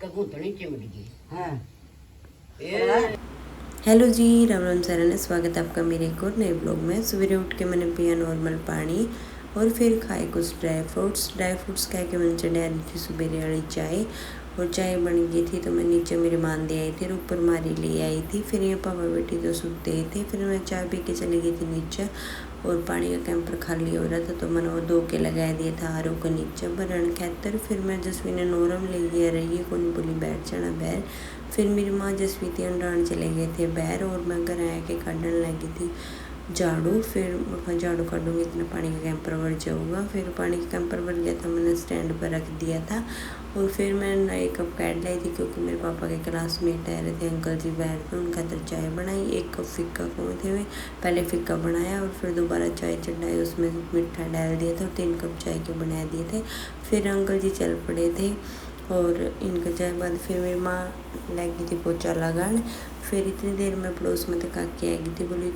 कबूतरी चिमट गई। हाँ हेलो जी, राम राम सारा, स्वागत है आपका मेरे एक और नए ब्लॉग में। सवेरे उठ के मैंने पिया नॉर्मल पानी और फिर खाए कुछ ड्राई फ्रूट्स कह के मैंने चढ़ा रही थी सवेरे वाली चाय। और चाय बन गई थी तो मैं नीचे मेरे मान दे आई थी और ऊपर मारी ले आई थी। फिर ये पापा बेटी तो सुते ही थे। फिर मैं चाय पी के चली गई थी नीचे और पानी का कैंपर खाली हो रहा था तो मैंने वो 2 के लगा दिया था आरो को नीचे भरण खातर। फिर मैं जसवी ने नोरम ले गया रही है कौन बोली बैठ जाना बैर। फिर मेरी माँ जसवी थी अंडान चले गए थे बैर और मैं घर आया के काटने लगी थी झाड़ू। फिर मैं झाड़ू काटूँगी इतना पानी का कैंपर भर जाऊँगा। फिर पानी का कैंपर भर गया था, मैंने स्टैंड पर रख दिया था। और फिर मैं नए कप काट लाई थी क्योंकि मेरे पापा के क्लासमेट आ रहे थे, अंकल जी बैठ पे, उनका तो चाय बनाई। 1 कप फिक्का कौन थे वे, पहले फिक्का बनाया और फिर दोबारा चाय चढ़ाई, उसमें मीठा डाल दिया था और 3 कप चाय के बना दिए थे। फिर अंकल जी चल पड़े थे और इनका चाय बाद फिर मेरी माँ लगी थी पोछा लगाने। फिर इतनी देर में पड़ोस में तक आके आई थी, बोली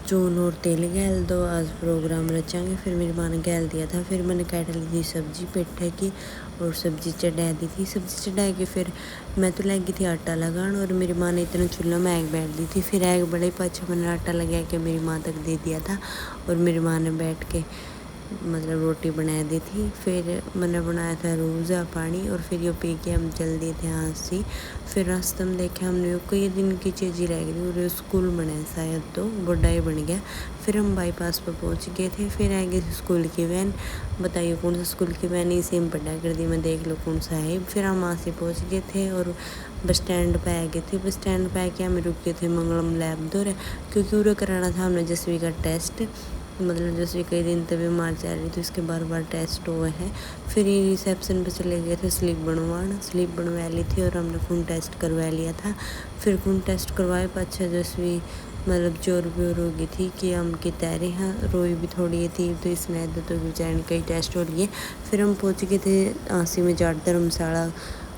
चून और तेल गैल दो, आज प्रोग्राम रचांगे। फिर मेरी माँ ने गैल दिया था। फिर मैंने काट ली थी सब्जी पेठे की और सब्जी चढ़ा दी थी। सब्जी चढ़ा के फिर मैं तो लगी थी आटा लगान और मेरी माँ ने इतना चूल्हा में आग बैठ दी थी। फिर आग बड़े पाछे मैंने आटा लगा के मेरी माँ तक दे दिया था और मेरी माँ ने बैठ के मतलब रोटी बना दी थी। फिर मैंने बनाया था रोज़ा पानी और फिर ये पी के हम चल दिए थे यहाँ से। फिर रास्ते में देखे हमने कई दिन की चीज़ ही रह गई और स्कूल बने शायद तो बड़ा ही बन गया। फिर हम बाईपास पर पहुँच गए थे। फिर आएगी स्कूल की वैन, बताइए कौन सा स्कूल की वैन, इसी में पढ़ा कर दी मैं, देख लो कौन सा है। फिर हम वहाँ से पहुँच गए थे और बस स्टैंड पर आ गए थे। बस स्टैंड पर आके हम रुक गए थे मंगलम लैब दौर क्योंकि पूरा कराना था हमने जसवी का टेस्ट। मतलब जैसे कई दिन तक बीमार जा रही थी, इसके बार टेस्ट हुए हैं। फिर ये रिसेप्शन पे चले गए थे स्लिप बनवा ली थी और हमने खून टेस्ट करवा लिया था। फिर खून टेस्ट करवाए पाछा जैसे मतलब जोर भी हो गई थी कि हम की तैयारी हाँ रोई भी थोड़ी थी तो इसने तो बेचारे कई टेस्ट हो लिए। फिर हम पहुँच गए थे आंसी में जाट धर्मशाला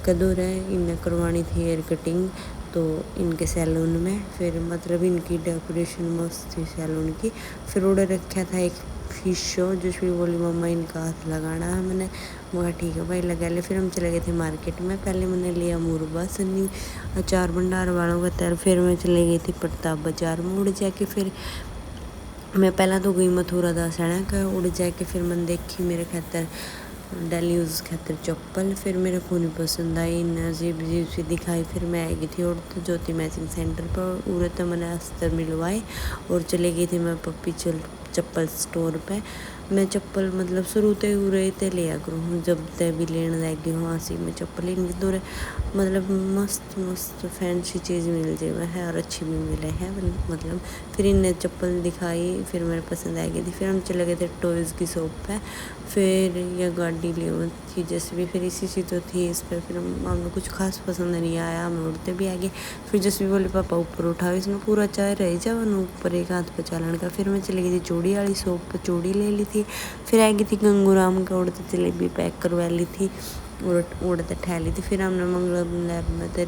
कदूर है, इन्हें करवानी थी हेयर कटिंग तो इनके सैलून में। फिर मतलब इनकी डेकोरेशन मस्त थी सैलून की। फिर ऑर्डर रखा था एक फिश शो, जो भी बोली मम्मा इनका हाथ लगाना है। मैंने बोला ठीक है भाई लगा ले। फिर हम चले गए थे मार्केट में, पहले मैंने लिया मुरबा सन्नी अचार भंडार वालों का तेल। फिर मैं चले गई थी प्रताप बाजार में। उड़ जाके फिर मैं पहला तो गई मथुरा दास का उड़ जाके। फिर मैंने देखी मेरे खातर डेली यूज़ खातर चप्पल। फिर मेरे को नहीं पसंद आई, अजीब सी दिखाई। फिर मैं आ गई थी और तो ज्योति मैचिंग सेंटर पर उड़े तो मैंने अस्तर मिलवाए और चले गई थी मैं पप्पी चप्पल स्टोर पे। मैं चप्पल मतलब शुरू से उड़े थे लिया करूँ, जब तक भी लेने लगी हूँ हंसी में चप्पल इनकी दूर मतलब मस्त फैंसी चीज़ मिल जाए है और अच्छी भी मिले है मतलब। फिर इन्हें चप्पल दिखाई, फिर मेरे पसंद आ गई थी। फिर हम चले गए थे टॉयज़ की शॉप पे। फिर यह गाड़ी ली थी जैसे भी, फिर इसी सी तो थी इस पर। फिर हमें कुछ खास पसंद नहीं आया, हम उड़ते भी आ गए। फिर जैसे भी बोले पापा ऊपर उठाओ, इसमें पूरा चाय रह जाओ ऊपर एक हाथ पर चालन का। फिर मैं चली गई थी चूड़ी वाली शॉप पर, चूड़ी ले ली थी। फिर आ गई थी गंगूराम का उड़ते जलेबी पैक करवा ली थी उड़ते ठहली थी। फिर हमने मंगलम लैब में तो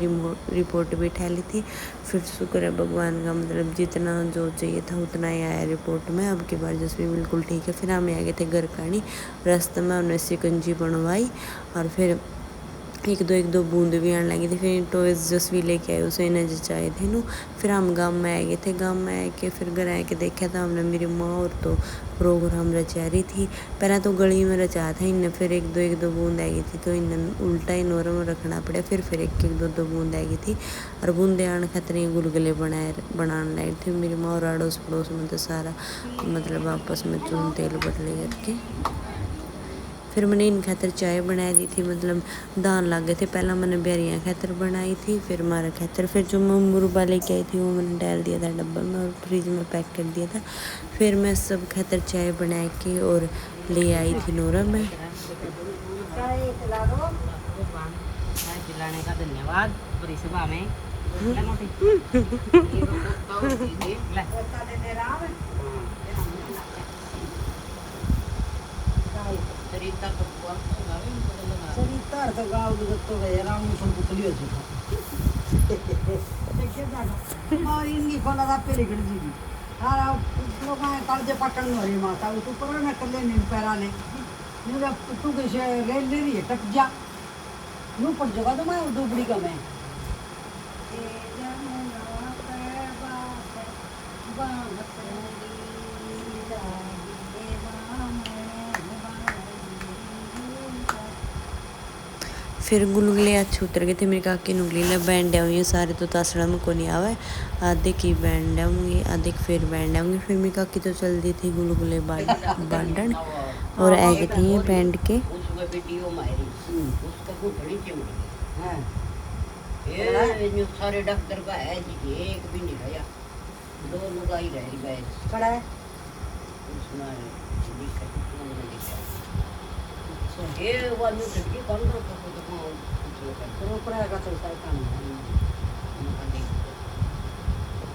रिपोर्ट भी ठहली थी। फिर शुक्र है भगवान का मतलब जितना जो चाहिए था उतना ही आया रिपोर्ट में, अब की बार जैसे बिल्कुल ठीक है। फिर हम आ गए थे घर कानी, रास्ते में हमने शिकंजी बनवाई और फिर एक दो बूंद भी आने लगी थी। फिर टॉयज़ जसवी लेके आए उसे इन्हें जचाए थे नू। फिर हम गाँव में आ गए थे, गाँव में आके फिर घर आके देखा था हमने मेरी माँ और तो प्रोग्राम रचा रही थी। पहले तो गली में रचा था इन्हें, फिर एक दो बूंद आई थी तो इन्हें उल्टा ही नॉर्मल रखना पड़ा। फिर एक दो बूंद आई थी और बूंदे आने खातर गुलगुले बनाने लगे थे मेरी माँ और अड़ोस पड़ोस में तो सारा मतलब आपस में चून तेल बदले करके। फिर मैंने इन खातर चाय बना दी थी, मतलब दान लगे थे। पहला मैंने बिहारियाँ खातर बनाई थी, फिर मारा खातर। फिर जो मैं मुरबा लेके आई थी वो मैंने डाल दिया था डब्बा में और फ्रिज में पैक कर दिया था। फिर मैं सब खातर चाय बना के और ले आई थी नोरा में। पिलाने का धन्यवाद। बड़ी सुबह में सरिता तो गाँव तो गए राम मुसन पुतली हो चुका और इनकी खोला था पहले कर जी हाँ लोग कर्जे पकड़ लो रे माता तू पर न कर ले नहीं पैरा ने मुझे तू कैसे रेल ले रही है टक जा यूं पड़ जाएगा तो मैं डुबड़ी का मैं फिर गुलगुले अच्छे उतर गए थे। मेरी काकी नुगलीला बैंड आऊँगी सारे तो तासड़ा में को नहीं आवा आधे की बैंड आऊँगी आधे फिर बैंड आऊँगी। फिर मेरी काकी तो चल दी थी गुलगुले बांटन और आगे थे ये बैंड के सारे डॉक्टर का है जी एक भी नहीं रहा दो लुगाई रह गए खड़ा है ये वाली टटकी कौन तो पड़ेगा चलता है काम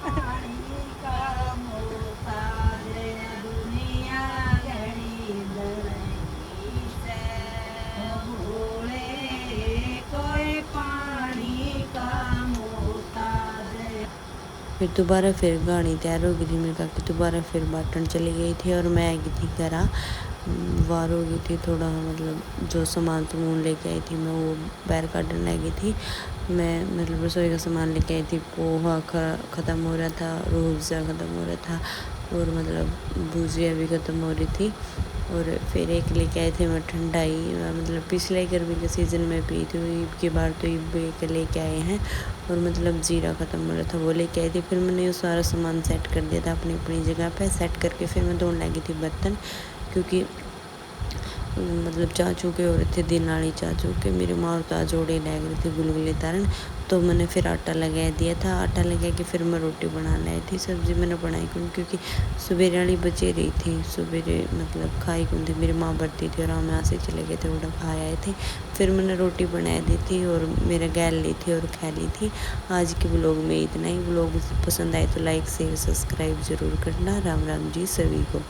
पानी का मोता रे दुनिया घड़ी लड़की से भोले कोई पानी का मोता रे। फिर दोबारा फिर गाड़ी तैयार हो गई थी। मेरी काकी दोबारा फिर बाटन चली गई थी और मैं आ गई थी घर वार हो गई थी थोड़ा मतलब जो सामान लेके आई थी मैं वो बाहर काटने लगी थी। मैं मतलब रसोई का सामान लेके आई थी पोहा ख़त्म हो रहा था रूह अफ़ज़ा ख़त्म हो रहा था और मतलब भुजिया भी ख़त्म हो रही थी और फिर एक लेके आए थे मैं ठंडाई मतलब पिछले गर्मी के सीज़न में पी थी ईद की बार तो ईद के लेके आए हैं और मतलब जीरा ख़त्म हो रहा था वो लेके आई थी। फिर मैंने वो सारा सामान सेट कर दिया था अपनी अपनी जगह पे सेट करके फिर मैं धोने लगी थी बर्तन क्योंकि मतलब चाचू के हो रहे थे दिनाली चाचू के मेरी माँ और ताज जोड़े लग रही थी गुलगुले तारन तो मैंने फिर आटा लगा दिया था। आटा लगा के फिर मैं रोटी बनाने आई थी। सब्ज़ी मैंने बनाई क्योंकि सवेरे वाली बचे रही थी सवेरे मतलब खाई कौन थी मेरी माँ बढ़ती थी और हम यहाँ से चले गए थे उड़ा खा आए थे। फिर मैंने रोटी बना दी थी और मेरा गैल ली थी और खा ली थी। आज के ब्लॉग में इतना ही। ब्लॉग पसंद आए तो लाइक शेयर सब्सक्राइब ज़रूर करना। राम राम जी सभी को।